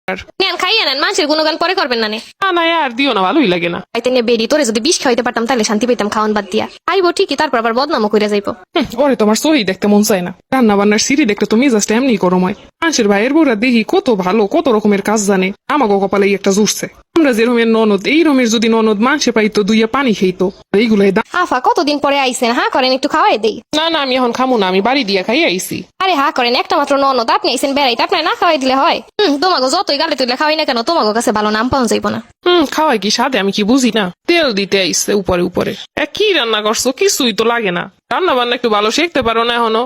নেন খাইয়ে নেন, মানুষের গুণগান পরে করবেন না। না না আর দিও না, ভালোই লাগে না। খাইতে নিয়ে বেরি তোরে যদি বিষ খাইতে পারতাম তাহলে শান্তি পেতাম খাওয়ান বাদ দিয়া। আইবো ঠিকই, তারপর আবার বদনামও করে যাইবো। ওরে তোমার সহি দেখতে মন চায় না, রান্না বান্নার সিঁড়ি দেখতে তুমি জাস্ট এমনি করো হয়। মানুষের ভাইয়ের বউরা দেখি কত ভালো, কত রকমের কাজ জানে, আমাকে কপালে একটা জুড়ছে। আমরা যে রমের ননদ, এই রমের যদি ননদ মানুষে পাইতো দুইয়া পানি খেইতো, এইগুলাই আফা কতদিন পরে আইসেন, হা করেন একটু খাওয়াই দেই। না না আমি এখন খামু না, আমি বাড়ি দিয়া খাই আইছি। আরে হা করেন, একটা মাত্র ননদ, আপনি আইসেন বেড়াইতে, আপনার না খাওয়াই দিলে হয়? তোমাকে যতই গালে তুলে খাওয়াই না কেন, তোমাকে কাছে ভালো নাম পাওয়া যাইব না। খাওয়াই কি সাদে আমি কি বুঝি না? তেল দিতে আইসছে উপরে উপরে। কি রান্না করছো? কিছুই তো লাগে না। রান্না বান্না একটু ভালো শিখতে পারো না এখনো?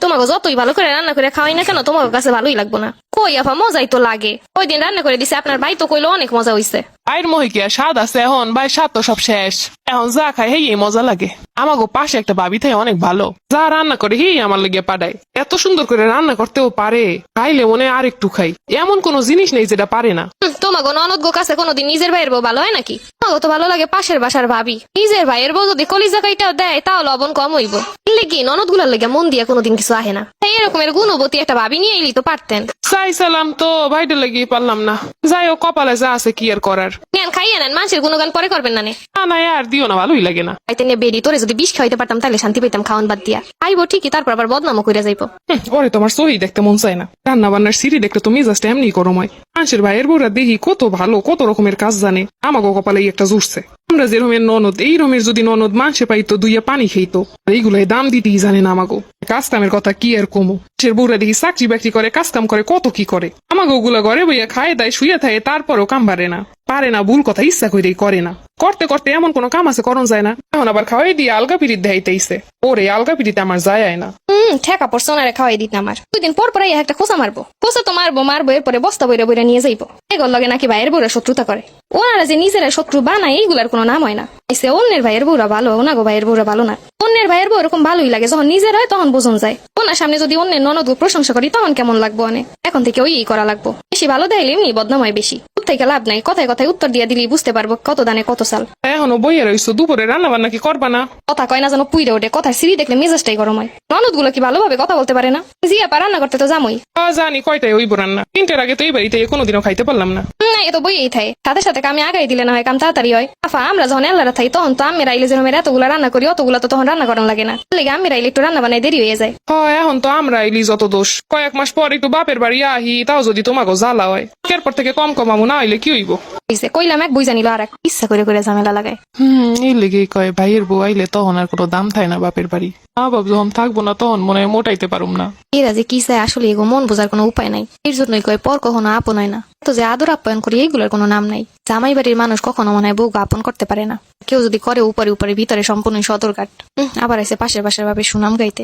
তোমাকে যতই ভালো করে রান্না করে খাওয়াই না কেন, তোমাকে কাছে ভালোই লাগবো না। কই আফা, মজাই তো লাগে। ওই দিন রান্না করে দিছে আপনার ভাই, তো কইলো অনেক মজা হইছে। আয়ের মহিকিয়া স্বাদ আছে এখন, ভাই স্বাদ তো সব শেষ। এখন যা খাই হেই মজা লাগে। আমাগো পাশে একটা ভাবি থাকে অনেক ভালো, যা রান্না করে হেই আমার লেগে পাঠায়। এত সুন্দর করে রান্না করতেও পারে, খাইলে মনে আর একটু খাই। এমন কোন জিনিস নেই যেটা পারে না। তোমাকে ননদ গো কাছে কোনোদিন নিজের ভাইয়ের বউ ভালো হয় নাকি? তোমাকে তো ভালো লাগে পাশের বাসার ভাবি। নিজের ভাইয়ের বউ যদি কলিজা কাইটাও দেয়, তাও লবণ কম হইব। লেগে ননদ গুলার লেগে মন দিয়ে কোনোদিন কিছু আহে না। এরকমের গুণবতী একটা ভাবি নিয়ে এলি তো পারতেন। চাইছিলাম তো ভাইটা লেগে পারলাম না। যাই হোক, কপালে যা আছে কি আর করার। নেন খাইয়ে নেন, মানুষের গুণগান পরে করবেন না। না না আর দিও না, ভালোই লাগে না। খাইতে নিয়ে বেরি তোরে যদি বিষ খাইতে পারতাম তাহলে শান্তি পেতাম খাওয়ান বাদ দিয়া। আইবো ঠিকই, তারপর আবার বদনামও করে যাইবো। ওরে তোমার সহি দেখতে মন চায় না, রান্না বান্নার সিঁড়ি দেখতে তুমি জাস্ট এমনি করো হয়। মানুষের ভাইয়ের বউরা দেখি কত ভালো, কত রকমের কাজ জানে, আমাকে কপালে একটা জুড়ছে। আমরা যে রমের ননদ, এই রমের যদি ননদ মানুষে পাইতো দুইয়া পানি খেইতো, এইগুলাই দাম দিতেই জানে না আমাগো। কাজ কামের কথা কি আর কমো। সে বউরা দেখি চাকরি বাকরি করে, কাজ কাম করে, কত কি করে। আমাকে ওগুলা ঘরে বইয়া খায় দায় শুয়ে থাকে, তারপরও কাম পারে না, ভুল কথা ইচ্ছা করেই করে না। করতে করতে এমন কোনো কাম আছে করন যায় না। এখন আবার খাওয়াই দিয়ে আলগা পিড়িত দেখাইতেইছে। ওরে আলগা পিড়িতে আমার যায় না। ঠেকা পড়ছে ওনারে খাওয়াই দিতে আমার। 2 দিন পর পরে একটা খোঁচা মারবো। খোঁচা তো মারবো এরপরে বস্তা বইরা বইরা নিয়ে যাইবো। এগুলোর লগে নাকি ভাইয়ের বউরা শত্রুতা করে। ওনারা যে নিজেরা শত্রু বানায়, এইগুলার কোনো নাম হয় না। এসে অন্যের ভাইয়ের বউরা ভালো, ওনাগো ভাইয়ের বউরা ভালো না। অন্যের ভাইয়ের বউ এরকম ভালোই লাগে, যখন নিজের হয় তখন বোঝন যায়। ওনার সামনে যদি অন্যের ননদ প্রশংসা করি তখন কেমন লাগবো? এখন থেকে ওই করা লাগবো। বেশি ভালো দেখাইলে এমনি বদনাম হয় বেশি। থেকে লাভ নাই, কথায় কথায় উত্তর দিয়ে দিলি বুঝতে পারবো কত দানে কত সাল। এখনো বইয়ে রইছো, দুপুরে রান্না বান্না কি করবা না? কথা কয় না যেন পুইরে ওঠে, কথার সিঁড়ি দেখলে মেজাজটাই গরম হয়। ননদ গুলো কি ভালোভাবে কথা বলতে পারে না? জিয়া পা রান্না করতে তো জামই। জানি কয়টায় ওই রান্না, 3টার আগে তো এই বাড়িতে কোনোদিনও খাইতে পারলাম না। এ তো বইয়েই থাকে, সাথে সাথে কামে আগাই দিলে না হয়, কাম তাড়াতাড়ি হয়। আফা আমরা যখন এল্লারা থাই তখন তো আমি রাইলে যেরকম এতগুলো রান্না করি, অতগুলো তো তখন রান্না করার লাগে না। লেগে আমি রাইলে একটু রান্না বানাই দেরি হয়ে যায়। এখন তো আমরা এলি যত দোষ। কয়েক মাস পর একটু বাপের বাড়ি আহি, তাও যদি তোমাকে জ্বালা হয়, এরপর থেকে কম কমাবো না হইলে কি হইব? কইলাম এক বুঝা নিল আর এক ইচ্ছা করে করে ঝামেলা লাগায়। এই লেগে কয় ভাইয়ের বউ আইলে তখন আর কোনো দাম থাকে না বাপের বাড়ি। মা বাপ যখন থাকবো না তখন মনে হয় মোটাইতে পারুম না। এরা যে কি চায় আসলে এগো মন বোঝার কোনো উপায় নাই। এর জন্যই কয় পর কখনো আপন হয় না। তো যে আদর আপ্যায়ন করি এইগুলোর কোনো নাম নাই। জামাই বাড়ির মানুষ কখনো মনে হয় বউকে আপন করতে পারে না। কেউ যদি করে উপরে উপরে, ভিতরে সম্পূর্ণ সদরঘাট। আবার এসে পাশের ভাবে সুনাম গাইতে।